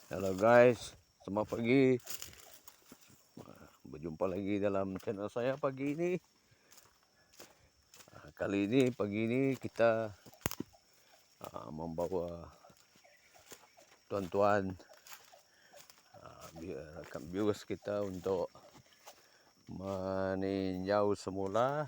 Halo guys, selamat pagi. Berjumpa lagi dalam channel saya pagi ini. Kali ini pagi ini kita membawa tuan-tuan rakan viewers kita untuk meninjau semula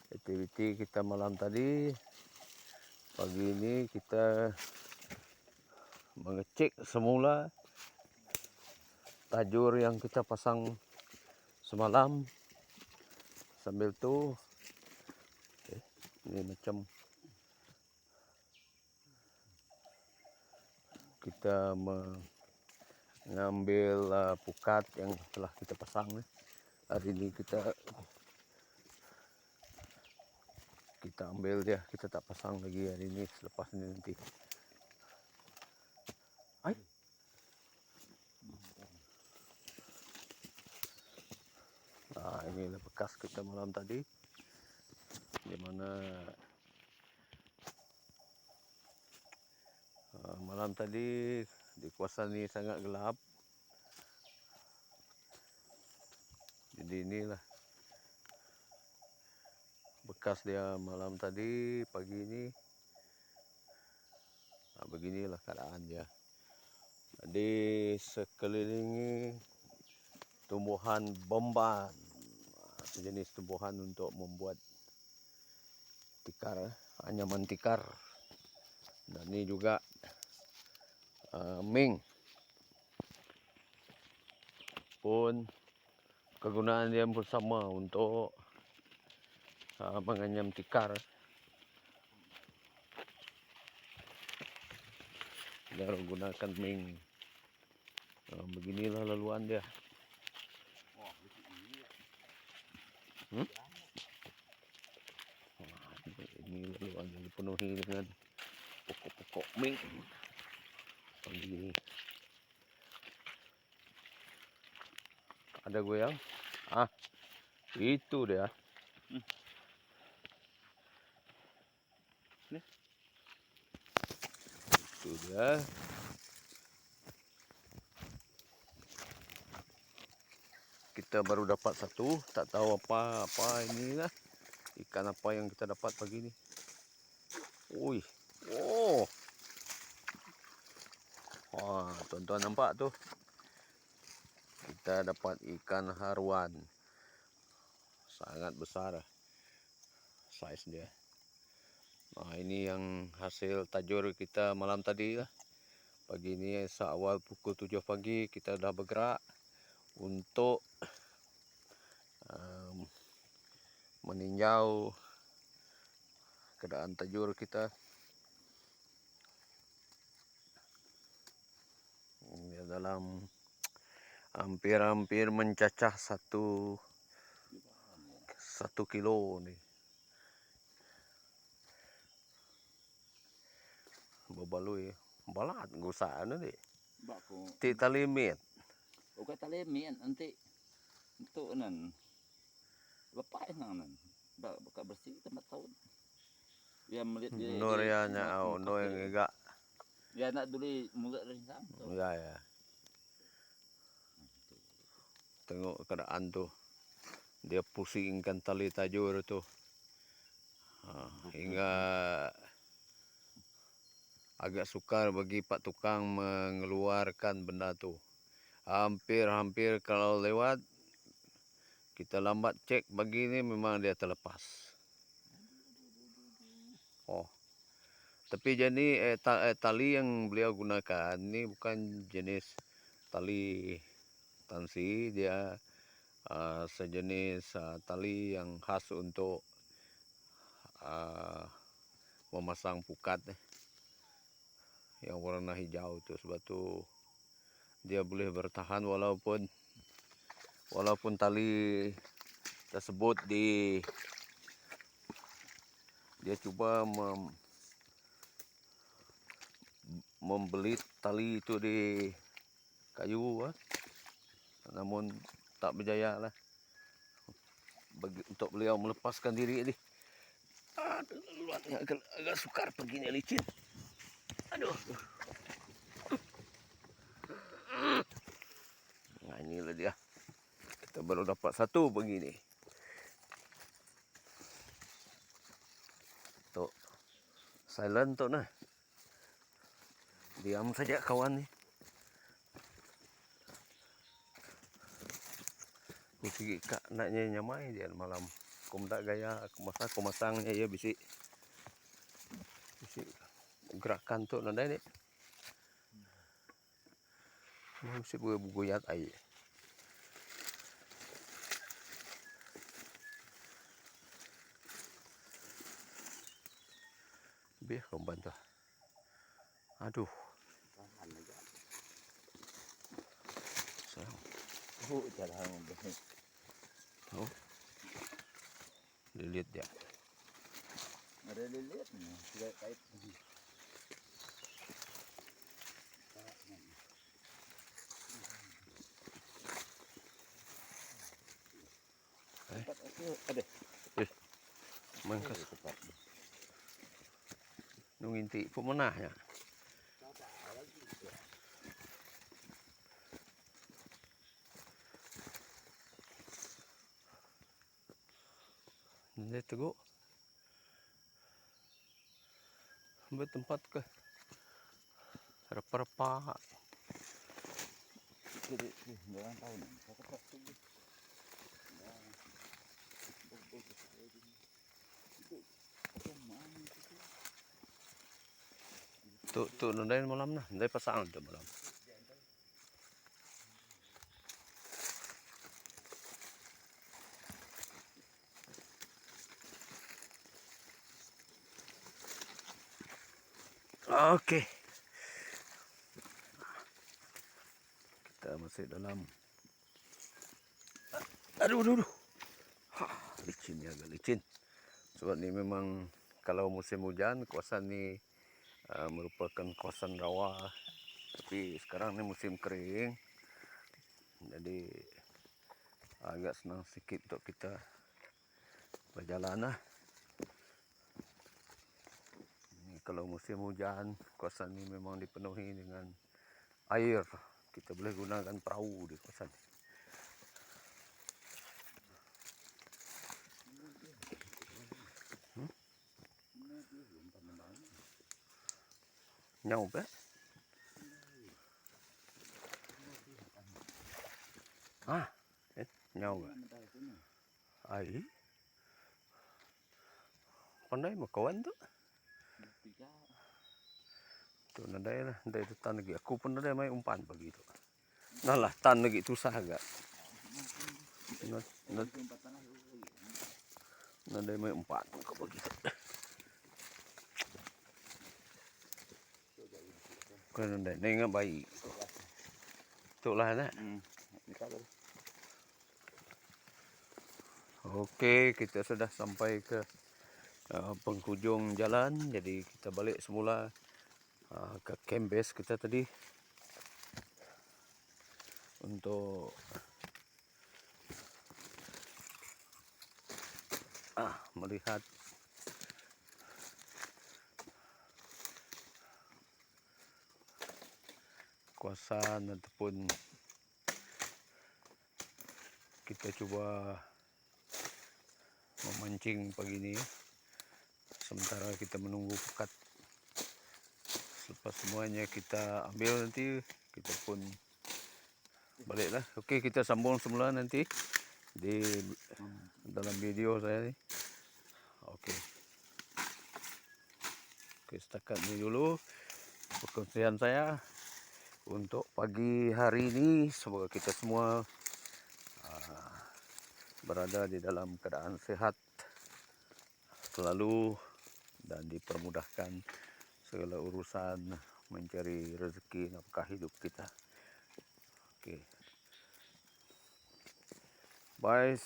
aktiviti kita malam tadi. Pagi ini kita mengecek semula tajur yang kita pasang semalam. Sambil tu ini macam kita mengambil pukat yang telah kita pasang. Hari ini kita ambil dia, kita tak pasang lagi hari ini, selepas ini nanti. Hai. Inilah bekas kita malam tadi, di mana malam tadi di kawasan ini sangat gelap. Jadi inilah bekas dia malam tadi, pagi ini. Beginilah keadaan dia. Di sekelilingi tumbuhan bomban, sejenis tumbuhan untuk membuat tikar, anyaman tikar. Dan ini juga ming pun kegunaan dia pun sama untuk menganyam tikar. Dia menggunakan ming. Beginilah laluan dia. Ini laluan yang dipenuhi dengan pokok-pokok ming. Begini. Ada goyang? Itu dia. Itu dia. Kita baru dapat satu, tak tahu apa inilah ikan apa yang kita dapat pagi ini. Ui, oh, wah, tuan-tuan nampak tu? Kita dapat ikan haruan, sangat besar saiz dia. Nah, ini yang hasil tajur kita malam tadi lah. Pagi ini seawal pukul 7 pagi kita dah bergerak untuk meninjau keadaan tajur kita. Dia dalam hampir mencacah 1 kilo ni. Berbaloi balat gusa anu ni. Ti tali mit. Bukan tali mian nanti untuk nan lepas nan buka bersih tempat tahun. Dia melihat dia Norianya no yang enggak. Ya nak dulu mulut dari sana. Ya. Tengok keadaan tu. Dia pusingkan tali tajur tu. Hingga agak sukar bagi pak tukang mengeluarkan benda tu. Hampir kalau lewat kita lambat cek bagi ni memang dia terlepas. Oh. Tapi jadi tali yang beliau gunakan ni bukan jenis tali tansi, dia sejenis tali yang khas untuk memasang pukat yang warna hijau tu. Sebab tu dia boleh bertahan walaupun tali tersebut dia cuba membelit tali itu di kayu, namun tak berjaya lah untuk beliau melepaskan diri ni. Agak sukar perginya licin. Aduh. Nah, inilah dia. Kita baru dapat satu begini. Tuh. Silent tuh nah. Diam saja kawan nih. Mesti kak naknya nyamai dia malam. Aku tak gaya aku masangnya ya bisi gerakan tuh nanda ini. Mesti buguyat air. Biar kau bantu. Aduh. Sayang. Oh. Lilit dia. Ada lilit nih, tidak kait. Ada. Mangkas. Nunginti pemenahnya. Ini teguh. Ambil tempat ke repa-repa. Jadi, jangan tahu nih. Tuh nandai malam nah, nandai pasang tuh malam. Oke. Kita masih dalam. Aduh. Licin ya, agak licin. Sebab ini memang kalau musim hujan kawasan ini merupakan kawasan rawa. Tapi sekarang ini musim kering. Jadi agak senang sedikit untuk kita berjalan lah. Ini kalau musim hujan kawasan ini memang dipenuhi dengan air. Kita boleh gunakan perahu di kawasan ini. Nhau bé. Nhau gak? Ai? Pandai mau kawan tuh. Tuh nadai lah, nadai itu tan lagi. Aku pun nadai main umpan begitu. Nah lah tan lagi susah agak. Nadai main umpan kau begitu. Kau nadai, nengah baik. Tuh lah nak. Oke, kita sudah sampai ke penghujung jalan. Jadi kita balik semula ke camp base kita tadi untuk melihat kawasan ataupun kita coba memancing pagi ini sementara kita menunggu pekat. Selepas semuanya kita ambil nanti kita pun baliklah. Oke, kita sambung semula nanti di dalam video saya ni. Oke, setakat ini dulu perkongsian saya untuk pagi hari ini. Semoga kita semua berada di dalam keadaan sehat selalu dan dipermudahkan segala urusan mencari rezeki nafkah hidup kita. Oke. Bye.